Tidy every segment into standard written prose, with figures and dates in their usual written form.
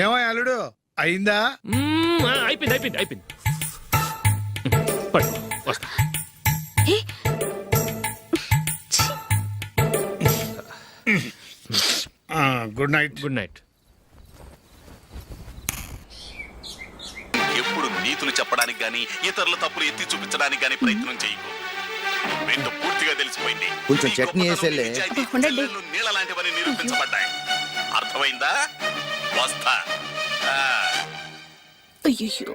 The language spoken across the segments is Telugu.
ఏమో అల్లుడు అయిందా? అయిపోయింది అయిపోయింది అయిపోయింది. పడు, వస్తా. Good night. Good night. ఎప్పుడు నీతులు చెప్పడానికి గాని ఇతరుల తప్పులు ఎత్తి చూపించడానికి గాని ప్రయత్నం చేయకు. రెండు పూర్తిగా తెలిసిపోయింది. కొంచెం చట్నీ వేసేలే. నీళ్ళ లాంటివని నిరూపించబడ్డాయి. అర్థమైందా? వస్తా. అయ్యో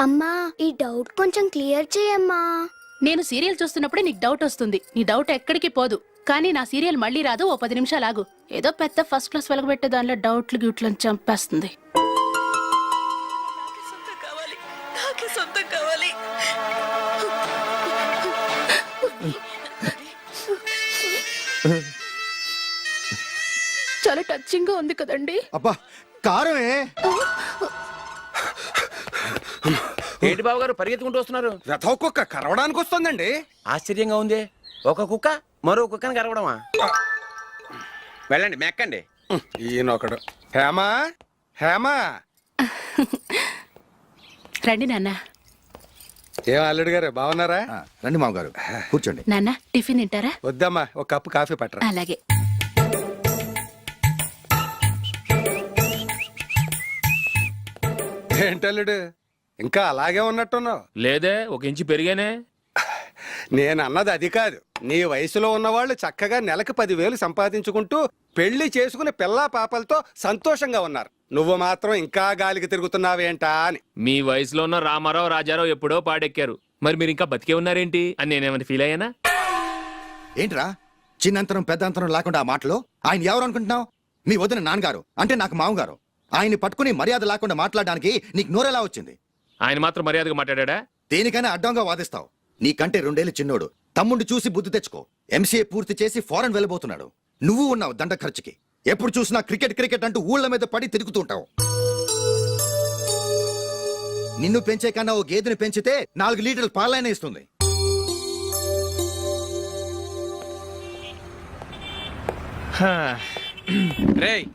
అమ్మా, ఈ డౌట్ కొంచెం క్లియర్ చేయమ్మా. నేను సీరియల్ చూస్తున్నప్పుడే నీకు డౌట్ వస్తుంది. నీ డౌట్ ఎక్కడికి పోదు. కానీ నా సీరియల్ మళ్ళీ రాదు. ఓ 10 నిమిషాలు ఆగు. ఏదో పెద్ద ఫస్ట్ క్లాస్ వెలగబెట్టే దానిలో డౌట్లు గ్యూట్లను చంపేస్తుంది. చాలా టచింగ్ గా ఉంది కదండి. అబ్బా కారమే. ఏంటి బాబు గారు పరిగెత్తుకుంటూ వస్తున్నారు? రథ కుక్క కరవడానికి వస్తుందండి. ఆశ్చర్యంగా ఉంది. ఒక కుక్క మరో కుక్కని కరవడమా? వెళ్ళండి మెక్కండి. ఈయనొకడు. హేమా హేమా. రండి నాన్న. ఏం అల్లుడు గారు బాగున్నారా? రండి మామగారు కూర్చోండి. నాన్న టిఫిన్ తింటారా? వద్దమ్మా, ఒక కప్పు కాఫీ పట్టరా. అలాగే. ఏంటల్లుడు ఇంకా అలాగే ఉన్నట్టున్నావు? లేదే, 1 ఇంచు పెరిగానే. నేను అన్నది అది కాదు. నీ వయసులో ఉన్నవాళ్ళు చక్కగా నెలకు 10,000 సంపాదించుకుంటూ పెళ్లి చేసుకుని పిల్లా పాపలతో సంతోషంగా ఉన్నారు. నువ్వు మాత్రం ఇంకా గాలికి తిరుగుతున్నావేంటా అని. మీ వయసులో ఉన్న రామారావు రాజారావు ఎప్పుడో పాడెక్కారు. మరి మీరు ఇంకా బతికే ఉన్నారేంటి అని నేనేమైనా ఫీల్ అయ్యానా? ఏంట్రా చిన్నంతరం పెద్దంతరం లేకుండా ఆ మాటలు? ఆయన ఎవరు అనుకుంటున్నావు? మీ వదిన నాన్నగారు, అంటే నాకు మామగారు. ఆయన్ని పట్టుకుని మర్యాద లేకుండా మాట్లాడడానికి నీకు నోరెలా వచ్చింది? ఆయన మాత్రం మర్యాదగా మాట్లాడా? దేనికైనా అడ్డంగా వాదిస్తావు. నీకంటే 2 ఏళ్ళు చిన్నోడు. తమ్ముడు చూసి బుద్ధి తెచ్చుకో. ఎంసీఏ పూర్తి చేసి ఫారెన్ వెళ్ళబోతున్నాడు. నువ్వు ఉన్నావు దండ ఖర్చుకి. ఎప్పుడు చూసినా క్రికెట్ క్రికెట్ అంటూ ఊళ్ళ మీద పడి తిరుగుతుంటావు. నిన్ను పెంచే కన్నా ఓ గేదెని పెంచితే 4 లీటర్ల పాలైన ఇస్తుంది. రేయ్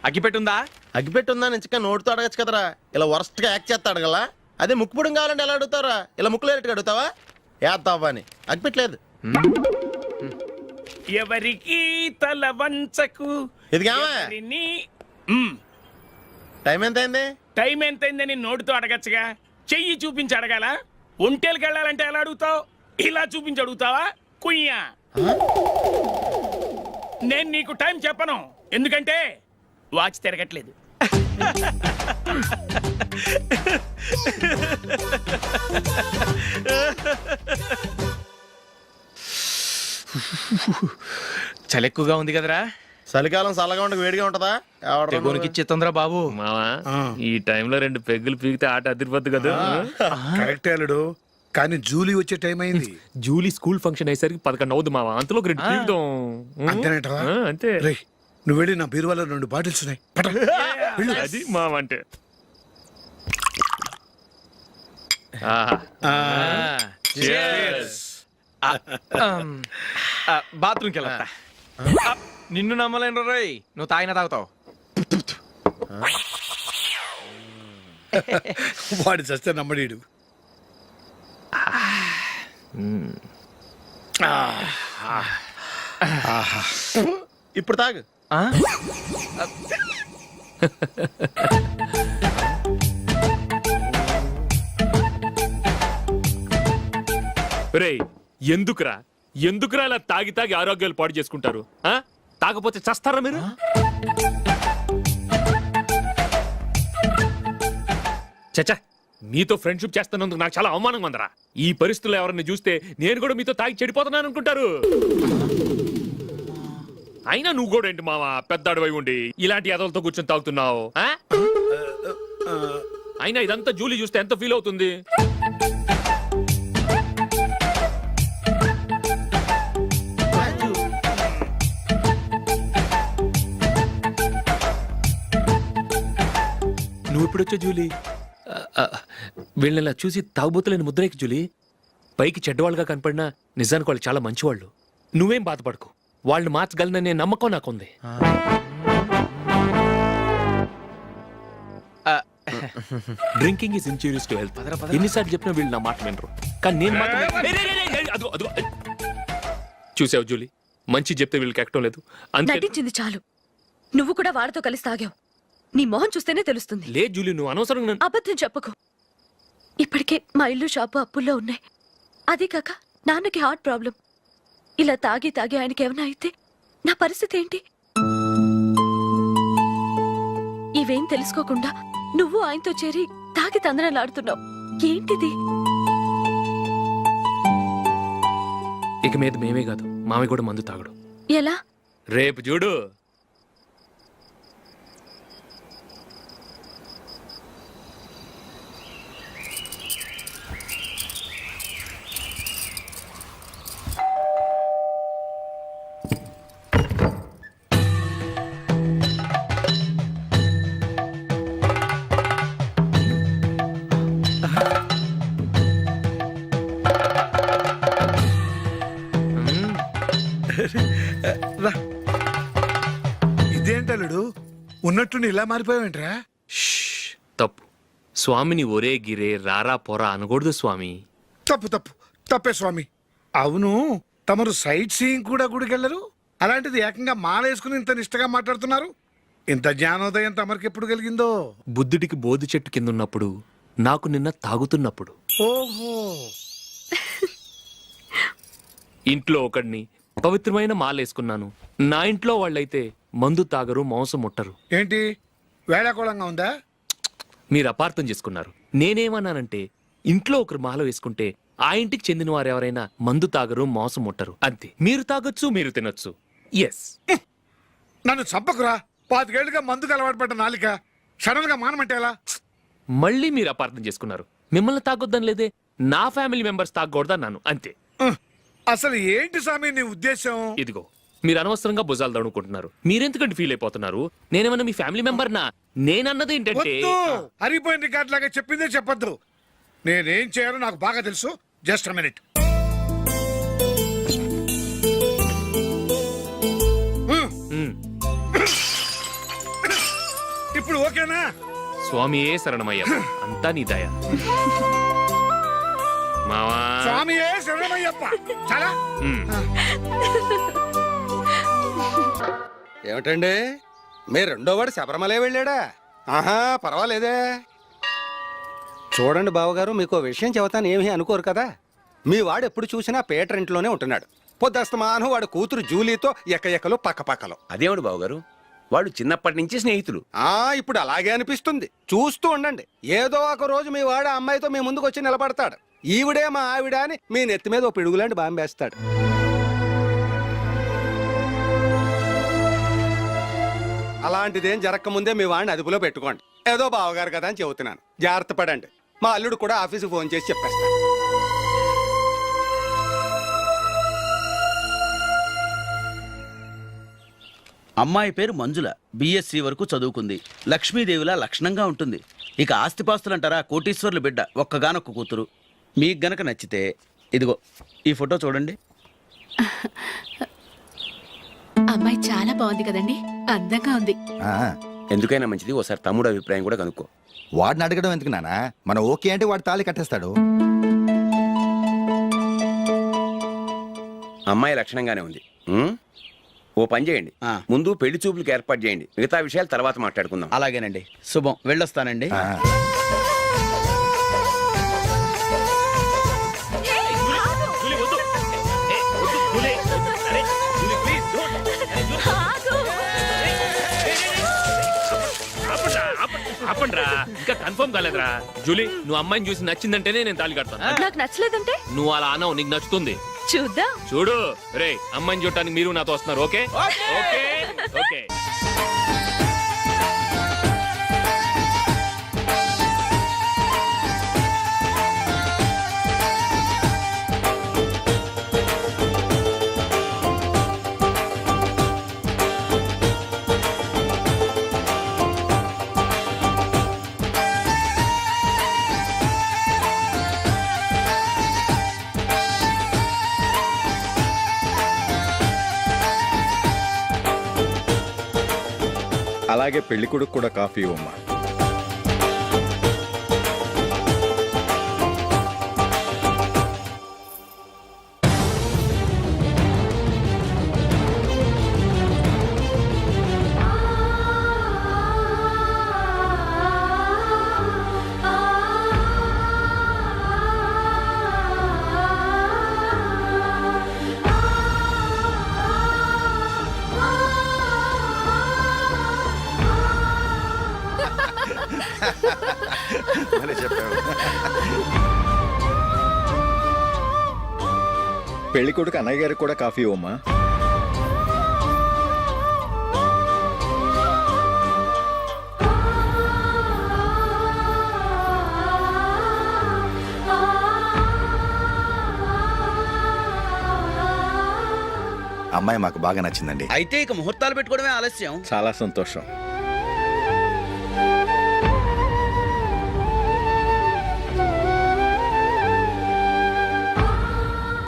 అగ్గిపెట్టుందా? అగ్గిపెట్టుందా నుంచి నోటితో అడగచ్చు కదరా. ఇలా వరస్ట్ గా యాక్ట్ చేస్తా అడగలా? అదే ముక్కుపుడు కావాలంటే ఎలా అడుగుతారా? ఇలా ముక్కులేటట్టుగా అడుగుతావా? ఏద్దావా అని. అగ్గిపెట్టలేదు. ఎవరికి తల వంచకు. ఇది టైం ఎంత అయింది? టైం ఎంతైందని నోటితో అడగచ్చుగా. చెయ్యి చూపించి అడగాల? ఒంటేలకు వెళ్ళాలంటే ఎలా అడుగుతావు? ఇలా చూపించి అడుగుతావా? కుయ్యా. నేను నీకు టైం చెప్పను, ఎందుకంటే వాచ్ తిరగట్లేదు. చలి ఎక్కువగా ఉంది కదరా. చలికాలం చల్లగా ఉండక వేడిగా ఉంటదా? ఇచ్చేతుందిరా బాబు. మావా, ఈ టైంలో 2 పెగ్గులు పీకితే ఆట అదిరిపోద్దు కదా. కరెక్ట్ అల్లుడు, కానీ జూలీ వచ్చే టైం అయింది. జూలీ స్కూల్ ఫంక్షన్ అయ్యేసరికి 11 అవుద్ది మావా. అంతలో 2 పీకుదాం. అంతేనేటవా? అంతే. రేయ్, నువ్వు వెళ్ళి నా బీరువాలో 2 బాటిల్స్ ఉన్నాయి. అది మావా అంటే. బాత్రూమ్కి వెళ్ళా. నిన్ను నమ్మలేను రోయ్. నువ్వు తాగినా తాగుతావు. వాడి చస్తే నమ్మడీడు. ఇప్పుడు తాగు. రేయ్, ఎందుకురా ఇలా తాగి తాగి ఆరోగ్యాలు పాడు చేసుకుంటారు? తాగపోతే చస్తారా మీరు? చచ్చా, మీతో ఫ్రెండ్షిప్ చేస్తున్నందుకు నాకు చాలా అవమానంగా ఉందరా. ఈ పరిస్థితుల్లో ఎవరిని చూస్తే నేను కూడా మీతో తాగి చెడిపోతున్నాను అనుకుంటారు. అయినా నువ్వు కూడా ఏంటి మావా, పెద్ద అడవై ఉండి ఇలాంటి ఎదలతో కూర్చొని తాగుతున్నావు? అయినా ఇదంతా జూలీ చూస్తే ఎంత ఫీల్ అవుతుంది? నువ్వు ఎప్పుడొచ్చా జూలీ? వీళ్ళని చూసి తాగుబోతులేని ముద్రేకి జూలీ. పైకి చెడ్డవాళ్ళుగా కనపడినా నిజానికి వాళ్ళు చాలా మంచివాళ్ళు. నువ్వేం బాధపడకు, వాళ్ళని మార్చగలననే నమ్మకం నాకుంది. Drinking is injurious to health. ఎన్నిసార్లు చెప్పినా వీళ్ళు నా మాట వినరు. కానీ నేను మాత్రం ఏయ్, రేయ్, రేయ్, రేయ్, అదిగో, అదిగో. చూసావు జూలీ, మంచి చెప్తే వీళ్ళకి ఎక్కడం లేదు. అంతే. నటించింది చాలు. నువ్వు కూడా వాడితో కలిసి తాగావు. నీ మొహం చూస్తేనే తెలుస్తుంది. లేదు జూలీ, నువ్వు అనవసరంగా నన్ను- అబద్ధం చెప్పకు. ఇప్పటికే మా ఇల్లు షాపు అప్పుల్లో ఉన్నాయి. అదే కాక నాన్నకి హార్ట్ ప్రాబ్లం. ఇలా తాగి తాగి ఆయనకి ఏమైనా అయితే నా పరిస్థితి ఏంటి? ఇవేం తెలుసుకోకుండా నువ్వు ఆయనతో చేరి తాగి తందనలాడుతున్నావు. ఏంటిది? ఇక మీద మేమే కాదు, మావి కూడా మందు తాగడు. ఎలా? రేపు చూడు. ఇదేంటలుడు ఉన్నట్టుండి ఇలా మారిపోయావేంట్రా? షష్, తప్పు. స్వామిని ఒరే గిరే రారా పొరా అనకూడదు స్వామి. తప్పు తప్పు తప్పే స్వామి. అవును, తమరు సైట్ సీయింగ్ కూడా గుడికెళ్ళరు, అలాంటిది ఏకంగా మాలేసుకుని ఇంత నిష్టగా మాట్లాడుతున్నారు. ఇంత జ్ఞానోదయం తమరికి ఎప్పుడు కలిగిందో? బుద్ధుడికి బోధి చెట్టు కింద ఉన్నప్పుడు, నాకు నిన్న తాగుతున్నప్పుడు. ఓహో, ఇంట్లో ఒకడిని పవిత్రమైన మాలేసుకున్నాను. నా ఇంట్లో వాళ్ళైతే మందు తాగరు, మాంసం ముట్టరు. ఏంటి వేళాకోళంగా ఉందా? మీరు అపార్థం చేసుకున్నారు. నేనేమన్నానంటే, ఇంట్లో ఒకరు మాల వేసుకుంటే ఆ ఇంటికి చెందిన వారు ఎవరైనా మందు తాగరు, మాంసం ముట్టరు, అంతే. మీరు తాగొచ్చు, మీరు తినొచ్చు. ఎస్. నన్ను చంపకురా. 5 ఏళ్లుగా మందుకు అలవాటు పడ్డ నాలిక సడన్ గా మానమంటే ఎలా? మళ్ళీ మీరు అపార్థం చేసుకున్నారు. మిమ్మల్ని తాగొద్దని లేదే, నా ఫ్యామిలీ మెంబర్స్ తాగకూడదన్నాను, అంతే. అసలు ఏంటి స్వామి నీ ఉద్దేశం? ఇదిగో, మీరు అనవసరంగా భుజాలు దడుకుంటున్నారు. మీరెందుకంటే ఫీల్ అయిపోతున్నారు? నేనేమన్నా మీ ఫ్యామిలీ మెంబర్ నా? నేనన్నది ఏంటంటే, వద్దు, హరిపోయిన రికార్డ్ లాగా చెప్పిందే చెప్పొద్దు. నేనేం చేయాలో నాకు బాగా తెలుసు. Just a minute. ఇప్పుడు ఓకేనా? స్వామియే శరణమయ్య, అంతా నీ దయ. మావా, స్వామియే శరణమయ్యప్ప. చాలా ఏమిటండి, మీ రెండోవాడు శబరిమలే వెళ్ళాడా? ఆహా, పర్వాలేదే. చూడండి బావగారు, మీకు విషయం చెబుతాను, ఏమీ అనుకోరు కదా. మీ వాడు ఎప్పుడు చూసినా పేటర్ ఇంట్లోనే ఉంటున్నాడు. పొద్దస్తమానం వాడు కూతురు జూలీతో ఎక్కలు పక్కపక్కలు. అదేమిటి బావగారు, వాళ్ళు చిన్నప్పటి నుంచి స్నేహితులు. ఇప్పుడు అలాగే అనిపిస్తుంది. చూస్తూ ఉండండి, ఏదో ఒక రోజు మీ వాడు ఆ అమ్మాయితో మీ ముందుకు వచ్చి నిలబడతాడు. ఈవిడే మా ఆవిడ అని మీ నెత్తి మీద ఓ పిడుగులాంటి బాంబేస్తాడు. అలాంటిదేం జరగకముందే మీ వాడిని అదుపులో పెట్టుకోండి. ఏదో బావగారు కదా అని చెబుతున్నాను, జాగ్రత్త పడండి. మా అల్లుడు కూడా ఆఫీసుకు ఫోన్ చేసి చెప్పేస్తాను. అమ్మాయి పేరు మంజుల, బిఎస్సి వరకు చదువుకుంది. లక్ష్మీదేవిలా లక్షణంగా ఉంటుంది. ఇక ఆస్తిపాస్తులంటారా, కోటీశ్వర్లు బిడ్డ, ఒక్కగానొక్క కూతురు. మీకు గనక నచ్చితే ఇదిగో ఈ ఫోటో చూడండి. అమ్మాయి చాలా బాగుంది కదండి, అందంగా ఉంది. ఎందుకైనా మంచిది ఓసారి తమ్ముడు అభిప్రాయం కూడా కనుక్కో. వాడిని అడగడం ఎందుకు నానా? మనం ఓకే అంటే వాడు తాళి కట్టేస్తాడు. అమ్మాయి లక్షణంగానే ఉంది. ఓ పని చేయండి, ముందు పెళ్లి చూపులకు ఏర్పాటు చేయండి. మిగతా విషయాలు తర్వాత మాట్లాడుకుందాం. అలాగేనండి, శుభం, వెళ్ళొస్తానండి. ఆపండ్రా, ఇంకా కన్ఫర్మ్ కాలేదురా. జూలీ, నువ్వు అమ్మాయిని చూసి నచ్చిందంటేనే నేను తాళి కడతాను. నాకు నచ్చలేదంటే నువ్వు అలా అనవు, నీకు నచ్చుతుంది. చూద్దాం. చూడు రే, అమ్మాయిని చూడటానికి మీరు నాతో వస్తున్నారు. Okay okay okay. అలాగే పెళ్లి కొడుకు కూడా కాఫీ ఇవ్వమ్మా. పెళ్లి కొడుకు అన్నయ్య గారికి కూడా కాఫీ ఇవ్వమ్మా. అమ్మాయి మాకు బాగా నచ్చిందండి. అయితే ఇక ముహూర్తాలు పెట్టుకోవడమే ఆలస్యం. చాలా సంతోషం.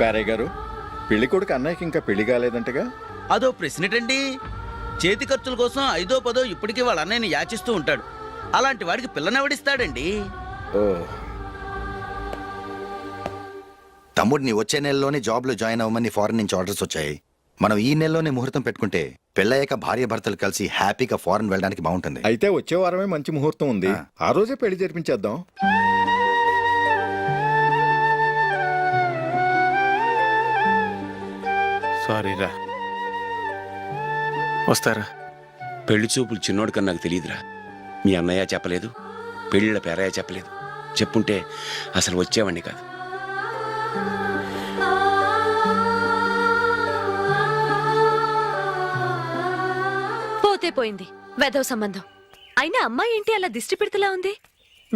పేరయ్య గారు, పెళ్లి కొడుకు అన్నయ్యకి ఇంకా పెళ్లి కాలేదంటగా? అదో ప్రశ్నటండి. చేతి ఖర్చుల కోసం 5ో 10ో ఇప్పటికీ వాళ్ళ అన్నయ్యని యాచిస్తూ ఉంటాడు. అలాంటి వాడికి పిల్లనెవడిస్తాడండి? ఓ, తమ్ముడిని వచ్చే నెలలోనే జాబ్ లో జాయిన్ అవ్వమని ఫారెన్ నుంచి ఆర్డర్స్ వచ్చాయి. మనం ఈ నెలలోనే ముహూర్తం పెట్టుకుంటే పెళ్ళయ్యాక భార్య భర్తలు కలిసి హ్యాపీగా ఫారెన్ వెళ్ళడానికి బాగుంటుంది. అయితే వచ్చే వారమే మంచి ముహూర్తం ఉంది. ఆ రోజే పెళ్లి జరిపించేద్దాం. సారీరా. వస్తారా? పెళ్లి చూపులు చిన్నోడు కన్నా నాకు తెలియదురా. మీ అన్నయ్య చెప్పలేదు, పెళ్ళిళ్ళ పేరయ్య చెప్పలేదు. చెప్పుంటే అసలు వచ్చేవాడిని కాదు. పోతే పోయింది వెధవ సంబంధం. అయినా అమ్మాయి ఏంటి అలా దిష్టి పెడతలా ఉంది?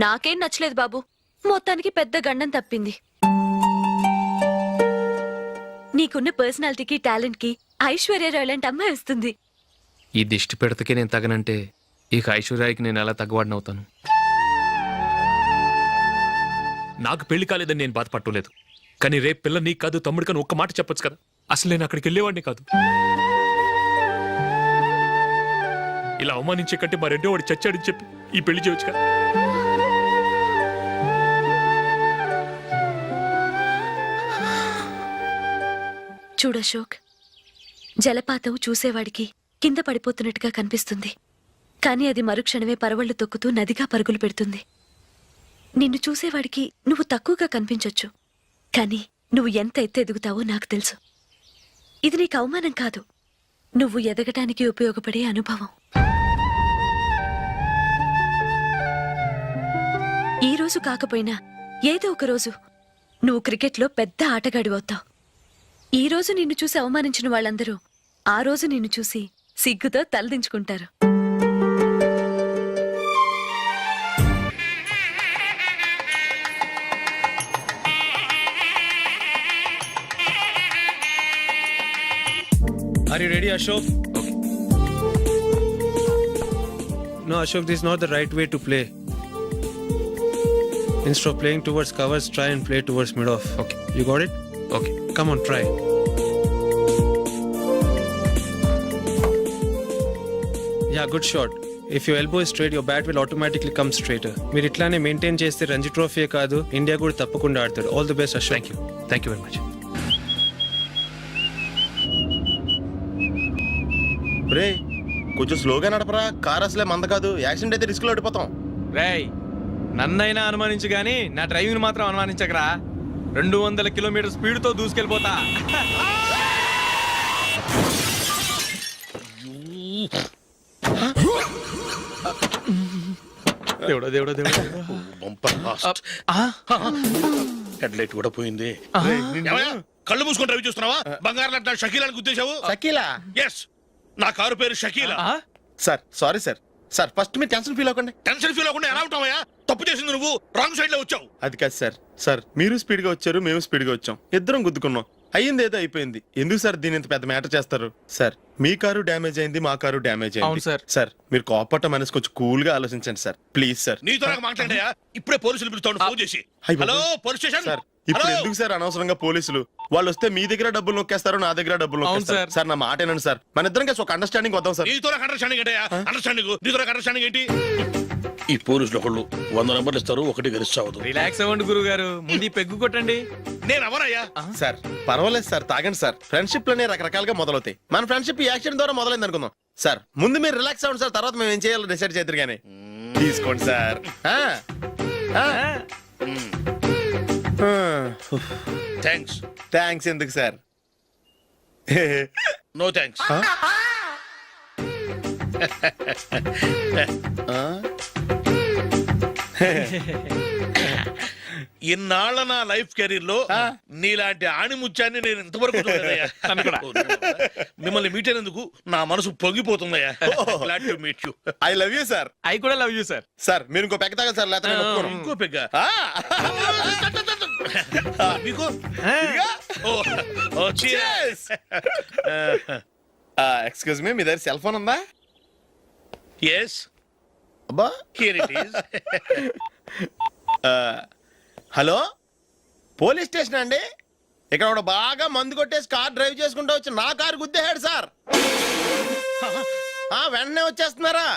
నాకేం నచ్చలేదు బాబు. మొత్తానికి పెద్ద గండం తప్పింది. నీకున్న పర్సనాలిటీకి టాలెంట్ కి ఐశ్వర్యరాయ్ లాంటి అమ్మాయి వస్తుంది. ఈ దిష్టి పెడతకే నేను తగనంటే ఇక ఐశ్వర్యానికి నేను ఎలా తగ్గవాడినవుతాను? నాకు పెళ్లి కాలేదని నేను బాధపట్టలేదు. కానీ రేపు పిల్ల నీకు కాదు తమ్ముడు కానీ ఒక్క మాట చెప్పొచ్చు కదా. అసలు నేను అక్కడికి వెళ్ళేవాడిని కాదు. ఇలా అవమానించే కంటే మా రెండో వాడు చచ్చాడని చెప్పి ఈ పెళ్లి చేయొచ్చు కదా. చూడశోక్, జలపాతం చూసేవాడికి కింద పడిపోతున్నట్టుగా కనిపిస్తుంది. కానీ అది మరుక్షణమే పరవళ్లు తొక్కుతూ నదిగా పరుగులు పెడుతుంది. నిన్ను చూసేవాడికి నువ్వు తక్కువగా కనిపించొచ్చు, కానీ నువ్వు ఎంత ఎత్తు ఎదుగుతావో నాకు తెలుసు. ఇది నీకు అవమానం కాదు, నువ్వు ఎదగటానికి ఉపయోగపడే అనుభవం. ఈ రోజు కాకపోయినా ఏదో ఒక రోజు నువ్వు క్రికెట్లో పెద్ద ఆటగాడివవుతావు. ఈ రోజు నిన్ను చూసి అవమానించిన వాళ్ళందరూ ఆ రోజు నిన్ను చూసి సిగ్గుతో తలదించుకుంటారు. Are you ready, Ashok? Okay. No, Ashok, this is not the right way to play. Instead of playing towards covers, try and play towards mid-off. Okay. You got it? Okay. Come on, try. Yeah, good shot. If your elbow is straight, your bat will automatically come straighter. మీరు ఇట్లానే మెయింటైన్ చేస్తే రంజీ ట్రోఫీ కాదు, ఇండియా కూడా తప్పకుండా ఆడతాడు. All the best, Ashok. Thank you. Thank you very much. రే, కొంచెం స్లోగా నడపరా. కార్ అసలే మంద కాదు. యాక్సిడెంట్ అయితే రిస్క్ లో ఓడిపోతాం. రేయ్, నన్నైనా అనుమానించు గానీ నా డ్రైవింగ్ మాత్రం అనుమానించకరా. 200 కిలోమీటర్ స్పీడ్ తో దూసుకెళ్ళిపోతా. దేవుడా దేవుడా దేవుడా. హెడ్ లైట్ కూడా పోయింది. కళ్ళు మూసుకొని రవి చూస్తున్నావా? బంగారం లాంటి షకీలాని గుర్తించావు? షకీలా? ఎస్, నా కారు పేరు Shakeela. Sir sorry sir. Sir first మీరు టెన్షన్ ఫీల్ అవ్వకండి. టెన్షన్ ఫీల్ అవ్వకుండా ఎలా ఉంటావయ్యా? తప్పు చేసింది నువ్వు, రాంగ్ సైడ్ లో వచ్చావు. అది కాదు సార్. సార్ మీరు స్పీడ్ గా వచ్చారు, మేము స్పీడ్ గా వచ్చాం. ఇద్దరం గుద్దుకున్నాం. అయ్యింది ఏదో అయిపోయింది. ఎందుకు సార్ దీని ఇంత పెద్ద మ్యాటర్ చేస్తారు? సార్ మీ కారు డ్యామేజ్ అయింది, మా కారు డ్యామేజ్ అయింది. సార్. సార్ మీరు కోపట్ట మనసు కొంచెం కూల్ గా ఆలోచించండి సార్, ప్లీజ్ సార్. నీతో నాకు మాట్లాడాయా? ఇప్పుడే పోలీసులు పిలుస్తాను, ఫోన్ చేసి. Hello police station. సార్ ఇప్పుడు ఎందుకు సార్ అనవసరంగా పోలీసులు? వాళ్ళు వస్తే మీ దగ్గర డబ్బులు నొక్కేస్తారు, నా దగ్గర డబ్బులు నొక్కేస్తారు. సార్ నా మాట ఏనండి సార్. మన ఇద్దరం కలిసి ఒక అండర్స్టాండింగ్ వద్దాం సార్. నీతో నాకు అండర్స్టాండింగ్ ఏంటయ్యా? అండర్స్టాండింగ్ నీతో నాకు అండర్స్టాండింగ్ ఏంటి? ఈ పోలీసులు ఒకళ్ళు 100 నెంబర్లు ఇస్తారు, ఒకటి గెలుస్తావదు. రిలాక్స్ అవ్వండి గురువు గారు, ముందు ఈ పెగ్గు కొట్టండి. నేను ఎవరయ్యా? సార్ పర్వాలేదు సార్, తాగండి సార్. ఫ్రెండ్షిప్ లోనే రకరకాలుగా మొదలవుతాయి. మన ఫ్రెండ్షిప్ యాక్సిడెంట్ ద్వారా మొదలైంది అనుకుందాం. సార్ ముందు మీరు రిలాక్స్ అవ్వండి సార్, తర్వాత మేము ఏం చేయాలో డిసైడ్ చేద్దరు కానీ. తీసుకోండి సార్. థ్యాంక్స్. థ్యాంక్స్ ఎందుకు సార్? No thanks. ఇన్నాళ్ళ నా లైఫ్ కెరీర్ లో నీలాంటి ఆణిముత్యాన్ని నేను ఇంతవరకు చూడలేదయ్యా. మిమ్మల్ని మీట్ అయినందుకు నా మనసు పొంగిపోతుందయ్యా. Glad to meet you. I love you sir. I కూడా లవ్ యూ సార్. సార్ మీరు ఇంకో పెక్క తాగండి సార్, లేకపోతే నేను ఒప్పుకోను. ఇంకో పెగ్గ మీకు ఎక్స్క్యూజ్ మీ, మీ దగ్గర సెల్ ఫోన్ ఉందా? ఎస్, అబ్బా, here it is. Hello, police station అండి. ఇక్కడ ఒకడు బాగా మందు కొట్టేసి కార్ డ్రైవ్ చేసుకుంటూ వచ్చి నా కారు గుద్దేశాడు సార్. వెంటనే వచ్చేస్తున్నారా?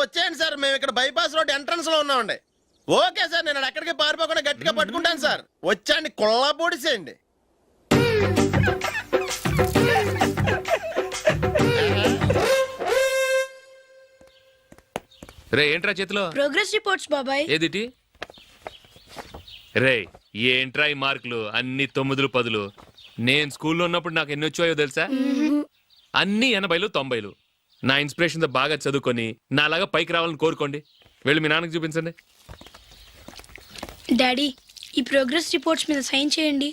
వచ్చేయండి సార్, మేము ఇక్కడ బైపాస్ రోడ్ ఎంట్రన్స్ లో ఉన్నామండి. ఓకే సార్, నేను ఎక్కడికి పారిపోకుండా గట్టిగా పట్టుకుంటాను సార్. వచ్చాండి, కుళ్ళ పొడిసేయండి. రే ఏంట్రా చేతిలో? ప్రోగ్రెస్ రిపోర్ట్స్ బాబాయ్. ఏదిటి? రే ఏంట్రా ఈ మార్కులు అన్ని 9లు 10లు? నేను స్కూల్లో ఉన్నప్పుడు నాకు ఎన్ని వచ్చాయో తెలుసా? అన్ని 80లు 90లు. నా ఇన్స్పిరేషన్ తో బాగా చదువుకొని నాలాగా పైకి రావాలని కోరుకోండి. వెళ్ళి మీ నాన్నకి చూపించండి. డాడీ, ఈ ప్రోగ్రెస్ రిపోర్ట్స్ మీద సైన్ చేయండి.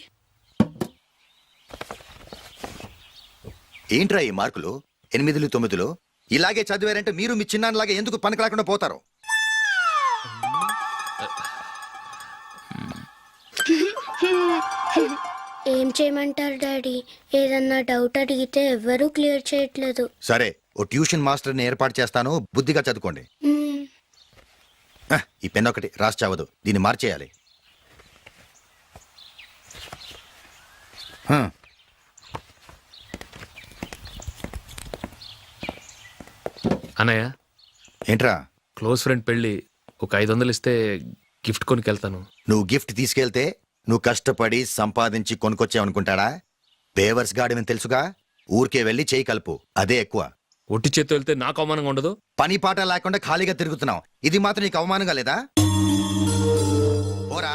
ఏంట్రా ఈ మార్కులు 8లు 9లు? ఇలాగే చదివారంటే మీరు మీ చిన్నాన్నలాగా ఎందుకు పనికిలాకుండా పోతారు? ఏం చేయమంటారు డాడీ? ఏదన్నా డౌట్ అడిగితే ఎవ్వరూ క్లియర్ చేయట్లేదు. సరే, ఓ ట్యూషన్ మాస్టర్ని ఏర్పాటు చేస్తాను, బుద్ధిగా చదువుకోండి. ఈ పెన్ ఒకటి రాసి చావదు, దీన్ని మార్చేయాలి. అన్నయ్య, ఏంట్రా? క్లోజ్ ఫ్రెండ్ పెళ్ళి ఒక 500 ఇస్తే గిఫ్ట్ కొనుకెళ్తాను. నువ్వు గిఫ్ట్ తీసుకెళ్తే నువ్వు కష్టపడి సంపాదించి కొనుక్కొచ్చావనుకుంటాడా? పేవర్స్ గాడమని తెలుసుగా, ఊరికే వెళ్ళి చేయి కలుపు, అదే ఎక్కువ. ఒట్టి చేత్తో వెళ్తే నాకు అవమానంగా ఉండదు? పని పాట లేకుండా ఖాళీగా తిరుగుతున్నావు, ఇది మాత్రం నీకు అవమానంగా లేదా? పోరా.